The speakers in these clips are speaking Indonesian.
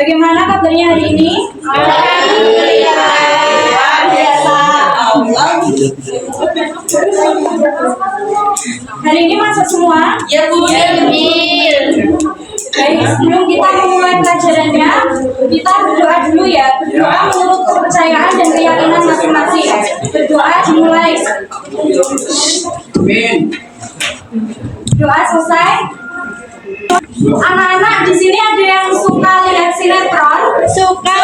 Bagaimana kabarnya hari ini? Alhamdulillah. Luar biasa. Hari ini masuk semua? Ya Bu. Baik, sebelum kita memulai pelajarannya, kita berdoa dulu ya. Berdoa menurut kepercayaan dan keyakinan masing-masing. Berdoa dimulai. Doa selesai. Anak-anak di sini ada yang suka lihat sinetron? Suka.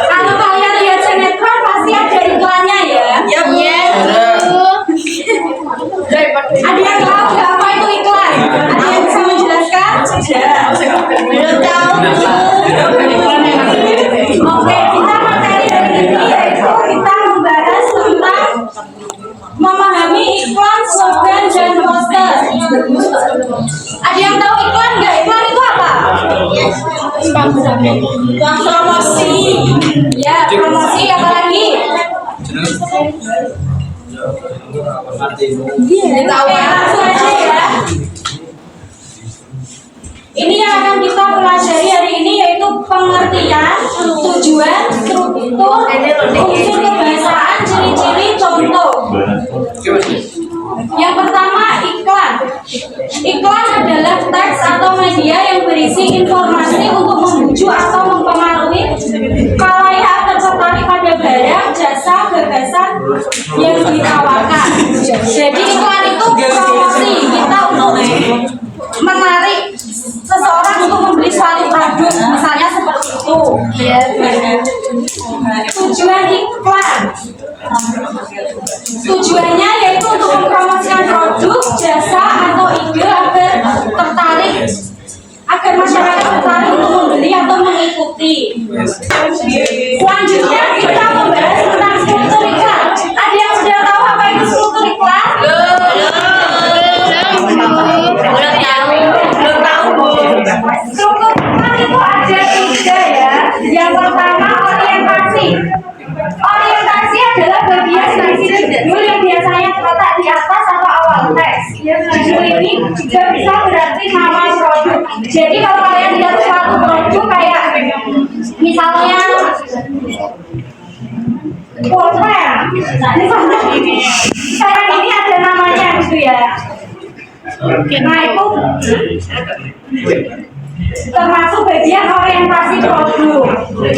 Kalau kalian lihat sinetron pasti ada iklannya ya? Ya Bu. Ada yang tahu nggak apa itu iklan? Ada yang bisa menjelaskan? Belum tahu. Oke, kita materi hari ini yaitu kita membahas tentang memahami iklan, slogan, dan poster. Ada yang tahu iklan nggak? Iklan itu apa? Promosi. Ya, promosi apa lagi? Oke, langsung aja ya. Ini yang akan kita pelajari hari ini yaitu pengertian, tujuan, struktur, unsur kebahasaan, ciri-ciri, contoh. Yang pertama, iklan. Iklan adalah teks atau media yang berisi informasi untuk membujuk atau mempengaruhi khalayak tertarik pada barang, jasa, gagasan yang ditawarkan. Jadi iklan itu promosi kita untuk menarik seseorang untuk membeli suatu produk, misalnya seperti itu. Tujuan iklan, tujuannya yaitu untuk mempromosikan produk, jasa atau ide agar masyarakat tertarik untuk membeli atau mengikuti. Selanjutnya kita membahas tentang struktur iklan. Ada yang sudah tahu apa itu struktur iklan? Struktur iklan itu ada 3 ya. Yang pertama orientasi. Orientasi adalah bagian dari judul yang biasanya terletak di atas atau awal teks. Judul ini juga bisa berarti nama produk. Jadi kalau kalian lihat suatu produk kayak misalnya pulpen, sekarang ini ada namanya gitu ya. Nah itu termasuk bagian orientasi produk.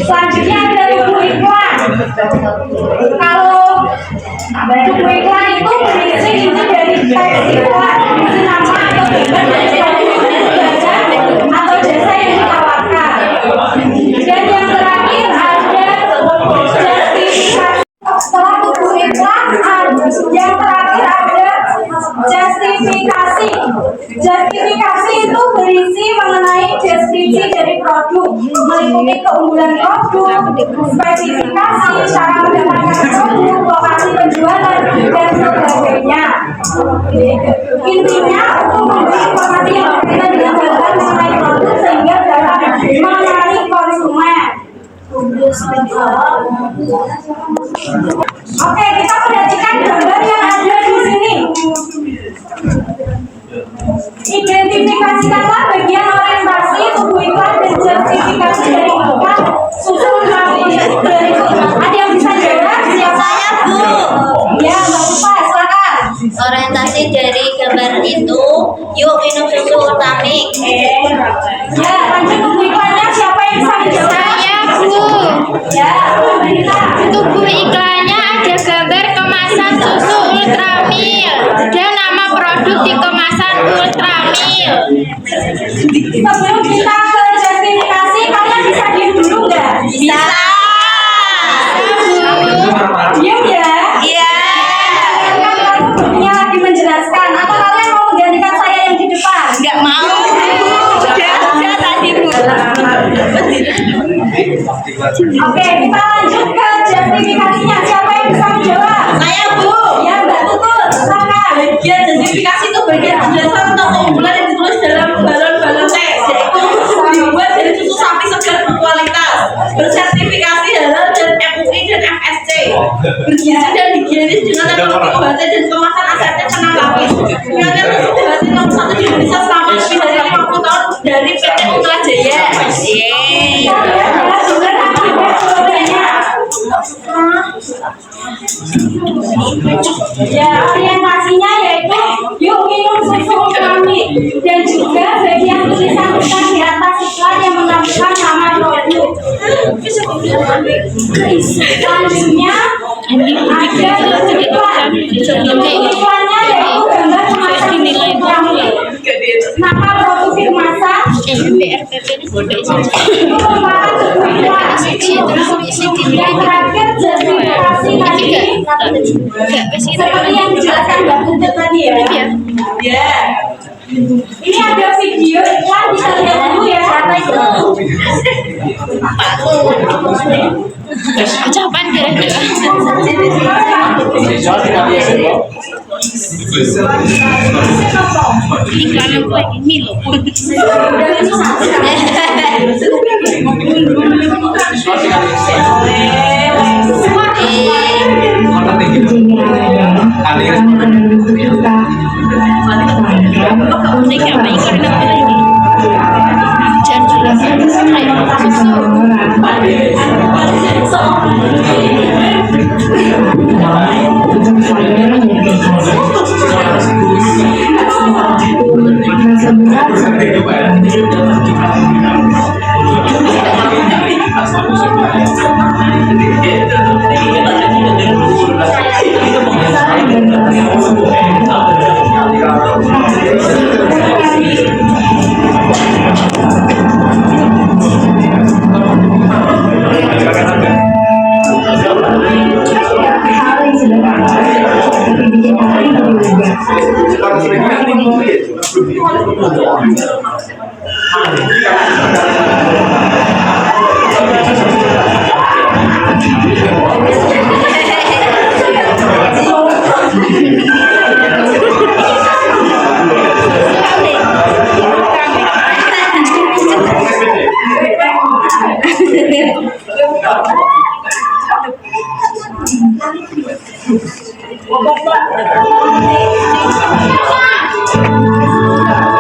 Selanjutnya ada tubuh iklan. Kalau tubuh iklan itu berisi inti dari teks iklan, berisi nama atau gambar dari barang atau jasa yang ditawarkan. Dan yang terakhir ada justifikasi. Setelah tubuh iklan, yang terakhir ada justifikasi. Justifikasi itu berisi mengenai deskripsi dari produk, meliputi keunggulan produk, spesifikasi, cara mendapatkan produk, lokasi penjualan, dan sebagainya. Intinya untuk memberi informasi yang berkaitan dengan bahan mengenai produk sehingga dapat menarik konsumen. Oke, kita perhatikan gambar yang ada di sini. Identifikasikanlah bagian orientasi, tubuh iklan, dan justifikasi dari iklan. Susun rapi berikut. Ada yang bisa jawab? Siapa? Saya Bu. Ya, nggak lupa, silakan. Orientasi dari gambar itu, yuk minum susu Ultramix. Ya, lanjut tubuh iklannya. Siapa yang bisa menjawab? Saya Bu. Ya, Marita. Tubuh iklannya ada gambar kemasan susu Ultramil dan nama produk di kemasan Ultramil. Sebelum kita ke justifikasi, kalian bisa diam dulu nggak? Bisa. Diam ya? Iya. Kan gurunya lagi menjelaskan. Atau kalian mau menggantikan saya yang di depan? Enggak mau. Udah tadi Bu. Oke, kita lanjut ke justifikasinya. Siapa yang bisa menjawab? Saya Bu. Ya, Mbak Tutut, silakan. Bagian justifikasi itu bagian penjelasan tentang keunggulan yang ditulis dalam balon-balon teks, yaitu dibuat dari susu sapi segar berkualitas, bersertifikasi halal dan MUI dan FSC. bergizi dan higienis dengan teknologi obatan dan kemasan asetnya senang lapis. Wilayah tersebut berhasil nomor 1 di Indonesia selama lebih dari 50 tahun dari PT Ultra Jaya. Yeay. Ya, orientasinya yaitu yuk minum susu Ultramilk, dan juga bagian tulisan-tulisan di atas iklan yang menampilkan nama produk. Selanjutnya ada iklan. Iklannya yaitu gambar kemasan Ultramilk, nama produk kemasan, merupakan iklan. Yang terakhir justifikasi tadi seperti yang dijelaskan Mbak Putut tadi ya. Ya. Ini ada video iklan, bisa lihat dulu ya. Apa itu? Ucapan kira-kira. Iklan apa ini loh?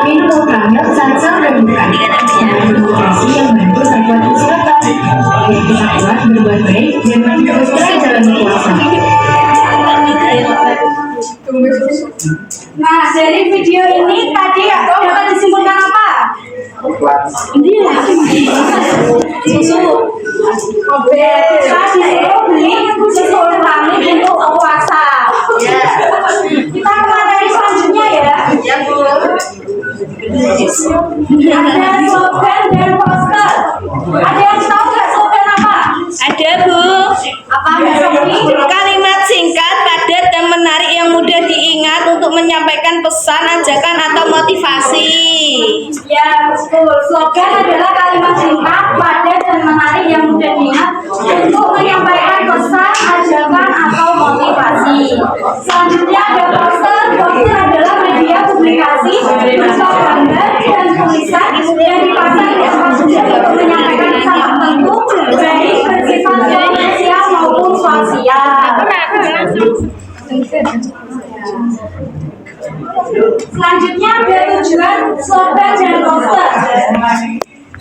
Minum Ultramilk Sansel dan bukan aplikasi yang bantu membuat kesehatan biar kita kuat berbuat baik dan meneruskan jalan puasa. Nah, dari video ini tadi dapat disimpulkan apa? Susu. Kita disuruh beli susu Ultramilk untuk puasa. Kita ke materi selanjutnya ya. Ada slogan dan poster. Ada yang tahu nggak slogan apa? Ada, Bu. Apa Mbak Sofi? Kalimat singkat, padat, dan menarik yang mudah diingat untuk menyampaikan pesan, ajakan, atau motivasi. Ya, betul. Slogan adalah kalimat singkat, padat, dan menarik yang mudah diingat untuk menyampaikan pesan, ajakan, atau motivasi. Selanjutnya ada poster. Poster adalah media publikasi berupa gambar dan tulisan yang dipasang di atas tujuan untuk menyampaikan pesan tertentu, baik bersifat komersial maupun sosial. Selanjutnya ada tujuan, slogan, dan poster.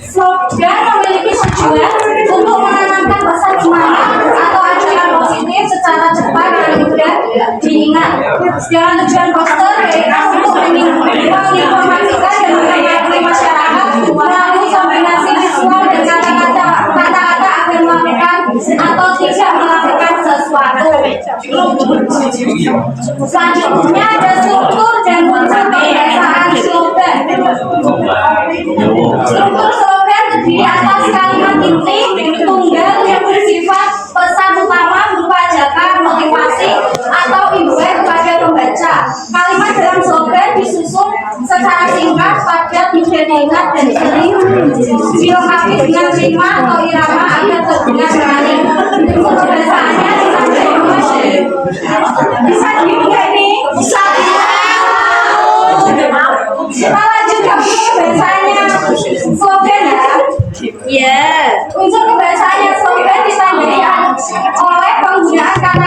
Slogan memiliki tujuan untuk menanamkan pesan semangat atau ajakan positif secara cepat dan mudah diingat. Sedangkan tujuan poster yaitu untuk menginformasikan dan mempengaruhi masyarakat melalui kombinasi visual dan kata-kata agar melakukan atau tidak melakukan sesuatu. Selanjutnya ada struktur dan konsep pembiasaan slogan. Struktur slogan terdiri atas kalimat inti tunggal yang bersifat pesan utama berupa ajakan, motivasi, atau imbauan kepada pembaca. Kalimat dalam slogan disusun secara singkat, padat, mudah diingat, dan sering dilengkapi dengan rima atau irama agar terdengar menarik. Untuk pembacaannya bisa juga nih, bisa. Kita lanjut ke pembahasannya slogan ya. Ya. Unsur kebangsaan slogan ditandai oleh penggunaan kata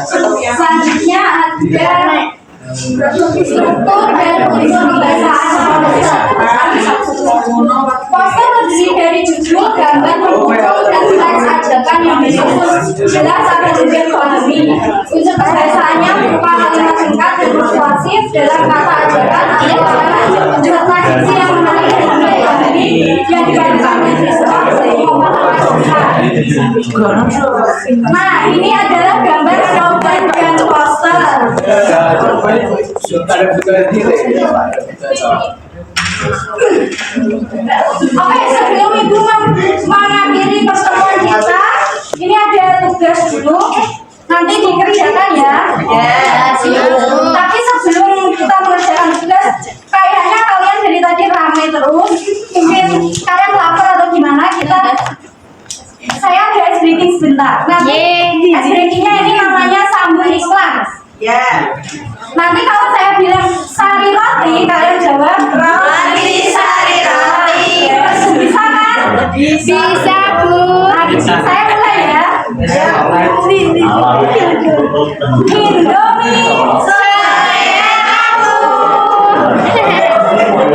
Selanjutnya ada struktur dan fungsi pembacaan. Poster terdiri dari judul, gambar, pembukaan, dan teks ajakan yang jelas akan dipahami. Unsur pembacaannya berupa kalimat singkat dan persuasif dalam kata ajakan atau serta diksi yang menarik dan dipahami yang dibacakan dengan visual sehingga memperhatikan. Nah, ini adalah gambar slogan dan poster. Oke, sebelum Ibu mengakhiri pertemuan kita, ini ada tugas dulu. Nanti dikerjakan ya. Tapi sebelum kita mengerjakan tugas, kayaknya kalian dari tadi ramai terus. Mungkin kalian lapar atau gimana? Saya ada ice breaking sebentar. Nanti ice breakingnya ini namanya sambung iklan. Nanti kalau saya bilang sari roti, kalian jawab roti sari roti. Bisa kan? Bisa, Bu. Saya mulai ya. Indomie seleramu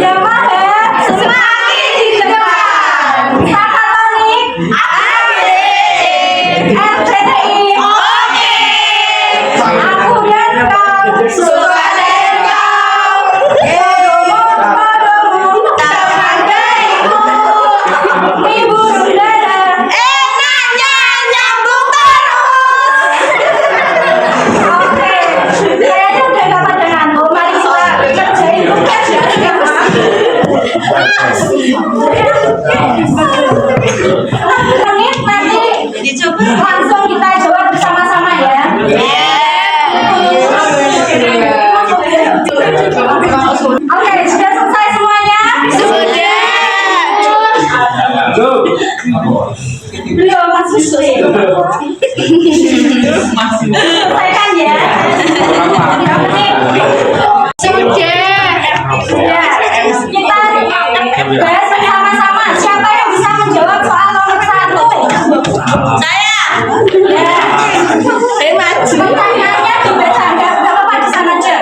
yang mahal semakin di depan. Sakatonik RCTI oke. Aku dan kau suka dan kau bodoh tak pandaiku. Ibu saudara enaknya nyambung terus. Oke, kayaknya udah gak pada ngantuk. Mari kita kerjain tugas ya. Menit nanti langsung kita jawab bersama-sama ya. Oke, sudah selesai semuanya? Belum, masih selesaikan ya. Sudah. Kita bahas bersama-sama. Siapa yang bisa menjawab soal nomor 1? Saya. Ya. Pertanyaannya dibaca, nggak apa-apa di sana aja.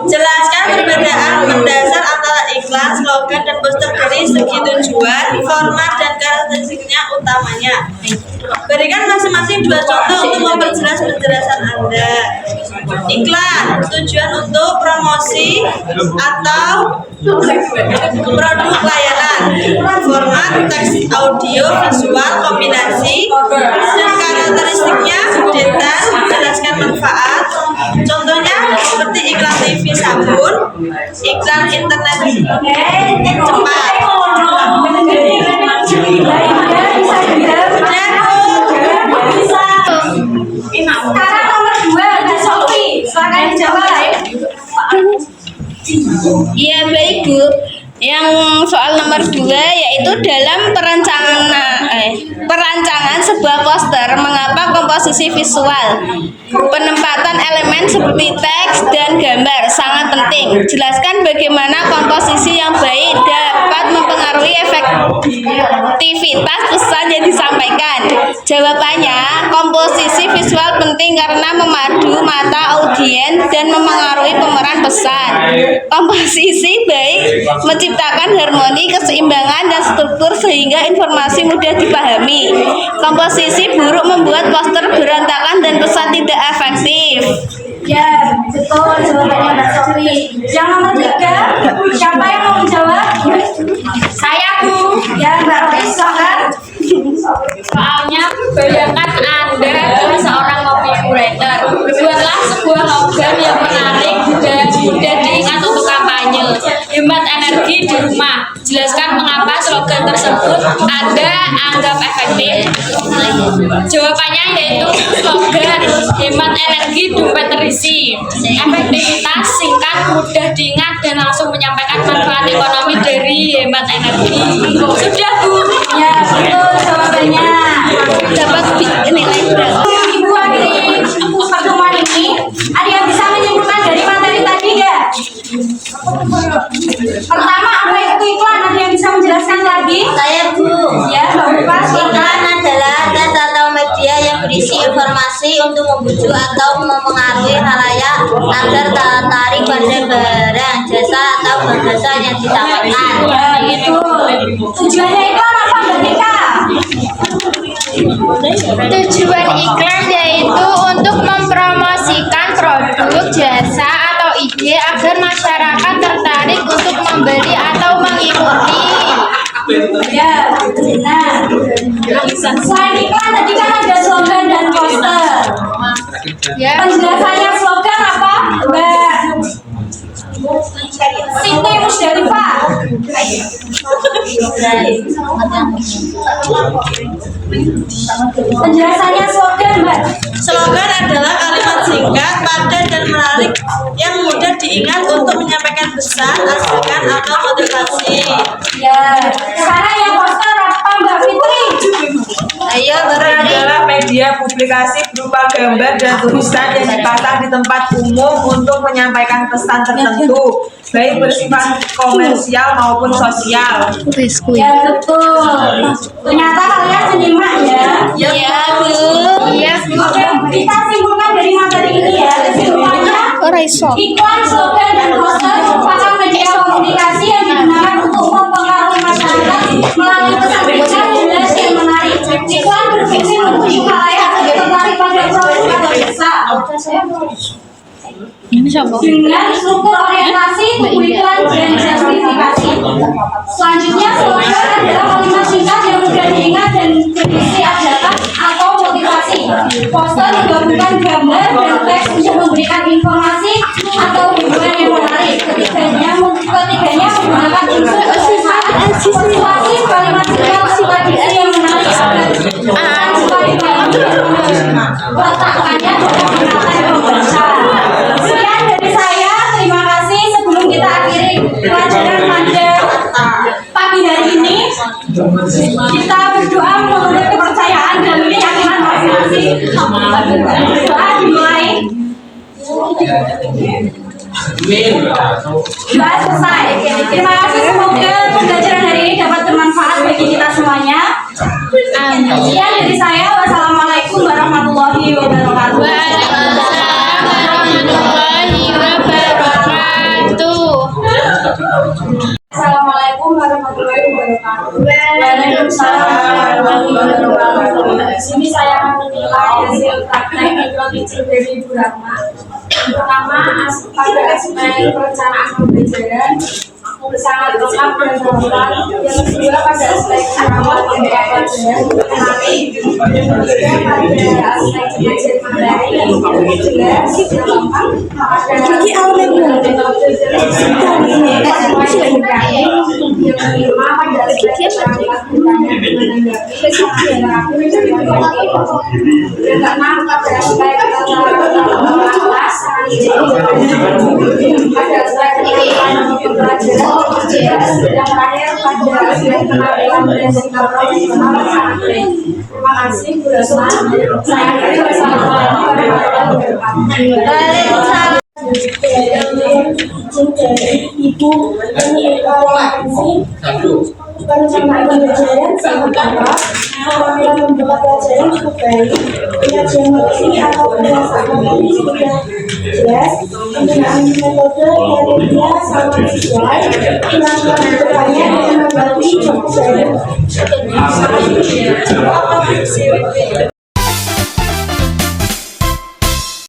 Jelaskan perbedaan mendasar antara iklan, slogan, dan poster dari segi tujuan, format, dan karakteristiknya utamanya. Berikan masing-masing 2 contoh untuk memperjelas penjelasan Anda. Iklan, tujuan untuk promosi atau produk layanan. Format, teks, audio, visual, kombinasi, dan karakteristiknya detail, menjelaskan manfaat. Contohnya seperti iklan TV sabun, iklan internet cepat. Sekarang nomor 2, Mbak Sofi. Silakan dijawab. Iya, baik, Bu. Yang soal nomor 2 yaitu dalam perancangan sebuah poster, mengapa komposisi visual, penempatan elemen seperti teks dan gambar sangat penting. Jelaskan bagaimana komposisi yang baik dapat mempengaruhi efektivitas pesan yang disampaikan. Jawabannya, komposisi visual penting karena memadu mata audiens dan memengaruhi pemeran pesan. Komposisi baik menciptakan harmoni, keseimbangan, dan struktur sehingga informasi mudah dipahami. Komposisi buruk membuat poster berantakan dan pesan tidak efektif. Ya, betul jawabannya Mbak Sofi. Yang nomor 3, siapa yang mau menjawab? Saya, Bu. Ya, Mbak Roy, silakan. Soalnya, bayangkan Anda adalah seorang copywriter. Buatlah sebuah slogan yang menarik dan mudah diingat untuk kampanye. Hemat energi di rumah. Jelaskan mengapa slogan tersebut Anda anggap efektif. Jawabannya yaitu slogan hemat energi dompet terisi. Efektivitas, singkat, mudah diingat, dan langsung menyampaikan manfaat ekonomi dari hemat energi. Sudah, Bu. Ya, betul jawabannya. Dapat nilai berapa? Ibu akhiri pertemuan ini, ada yang bisa menyimpulkan dari materi tadi nggak? Pertama, apa itu iklan? Ada yang bisa menjelaskan lagi? Saya, Bu. Ya, Mbak Bupas. Iklan adalah tes atau media yang berisi informasi untuk membujuk atau memengaruhi halayak agar tertarik pada barang, jasa atau jasa yang ditawarkan. Itu tujuannya itu apa ketika Tujuan iklan yaitu untuk mempromosikan produk, jasa, atau ide agar masyarakat tertarik untuk membeli atau mengikuti. ya benar. Selain iklan tadi kan ada slogan dan poster. Ya, Penjelasannya slogan apa, Mbak Siti Musdalifah? Penjelasannya slogan, Mbak. Slogan adalah kalimat singkat, padat dan menarik yang mudah diingat untuk menyampaikan pesan, asalkan atau motivasi. Ya, sekarang yang poster apa, Mbak Fitri? Ayo Adalah media publikasi berupa gambar dan tulisan yang dipasang di tempat umum untuk menyampaikan pesan tertentu, baik bersifat komersial maupun sosial. Ya betul. Ternyata kalian menyimak ya. Iya, Bu. iya, Oke, kita simpulkan dari materi ini ya. Kesimpulannya, iklan, slogan, dan poster merupakan media komunikasi yang digunakan untuk mempengaruhi masyarakat melalui pesan-pesan jelas yang menarik. Iklan berfungsi untuk halayak tertarik pada produk atau jasa. Dengan struktur orientasi, tubuh iklan, dan justifikasi. Selanjutnya, slogan adalah kalimat singkat yang mudah diingat dan berisi ajakan atau motivasi. Poster menggabungkan gambar dan teks untuk memberikan informasi atau hiburan yang menarik. Ketiganya menggunakan unsur persuasi, kalimat singkat, tradisi yang menarik agar pesan supaya letakkannya dalam ingatan pembaca. Sekian dari saya, terima kasih. Sebelum kita akhiri pelajaran pada pagi hari ini, kita berdoa menurut kepercayaan dan keyakinan masing-masing. Berdoa dimulai. Doa selesai. Terima kasih, semoga pembelajaran hari ini dapat bermanfaat bagi kita semuanya. Sekian dari saya. Wassalamualaikum warahmatullahi wabarakatuh. Waalaikumsalam warahmatullahi wabarakatuh. Assalamualaikum warahmatullahi wabarakatuh. Waalaikumsalam warahmatullahi wabarakatuh. Di sini saya akan menilai hasil praktek mikroteaching dari Ibu Rahma. Pertama, pada aspek perencanaan pembelajaran sangat lengkap dan lengkap. Yang kedua, pada aspek cara pembelajaran mengenai. Yang ketiga, pada aspek belajar materi yang jelas dan lengkap. Yang kelima, pada aspek cara menanggapi. Yang keenam, pada aspek atas pada aspek pelajaran. Yang terakhir pada aspek penampilan dan sikap profesional sangat baik. Terima kasih Bu Rasma. Saya akhiri wassalamualaikum warahmatullahi wabarakatuh. Ibu perencanaan pembelajaran sangat lengkap, pengambilan membuat pelajaran cukup baik, penyajian materi atau penjelasan materi sudah jelas, penggunaan metode teorinya sangat sesuai, penampilan depannya dengan membagi cukup baik.